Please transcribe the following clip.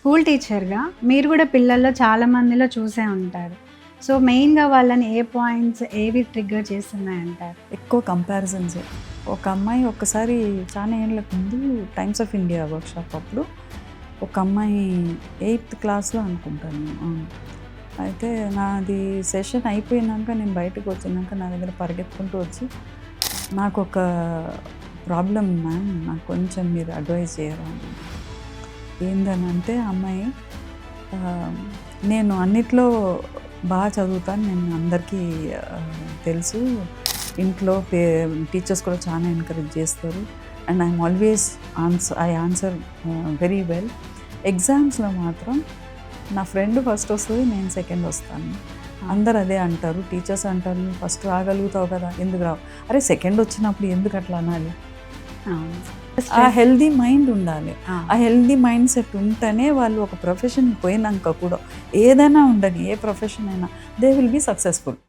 School టీచర్‌గా మీరు గూడా పిల్లల్లో చాలా మందిలో చూసే ఉంటారు. సో, మెయిన్‌గా వాళ్ళని ఏ పాయింట్స్ ఏవి ట్రిగ్గర్ చేస్తున్నాయంటారు? ఎక్కువ కంపారిజన్సే. ఒక అమ్మాయి ఒక్కసారి చాలా ఏళ్ళకు ముందు టైమ్స్ ఆఫ్ ఇండియా వర్క్షాప్ అప్పుడు ఒక అమ్మాయి 8th క్లాస్‌లో అనుకుంటాను. అయితే నాది సెషన్ అయిపోయినాక నేను బయటకు వచ్చినాక నా దగ్గర పరిగెత్తుకుంటూ వచ్చి నాకొక ప్రాబ్లమ్ మ్యామ్, నాకు కొంచెం మీరు అడ్వైజ్ చేయరా అని. ఏందనంటే అమ్మాయి నేను అన్నిట్లో బాగా చదువుతాను, నేను అందరికీ తెలుసు, ఇంట్లో టీచర్స్ కూడా చాలా ఎంకరేజ్ చేస్తారు and I'm always I answer very well. ఎగ్జామ్స్లో మాత్రం నా ఫ్రెండ్ ఫస్ట్ వస్తుంది, నేను సెకండ్ వస్తాను. అందరు అదే అంటారు, టీచర్స్ అంటారు ఫస్ట్ రాగలుగుతావు కదా, ఎందుకు రావు? అరే సెకండ్ వచ్చినప్పుడు ఎందుకు అట్లా అనాలి? ఆ హెల్దీ మైండ్ ఉండాలి. ఆ హెల్దీ మైండ్ సెట్ ఉంటేనే వాళ్ళు ఒక ప్రొఫెషన్ పోయినాక కూడా ఏదైనా ఉండని, ఏ ప్రొఫెషన్ అయినా దే విల్ బీ సక్సెస్ఫుల్.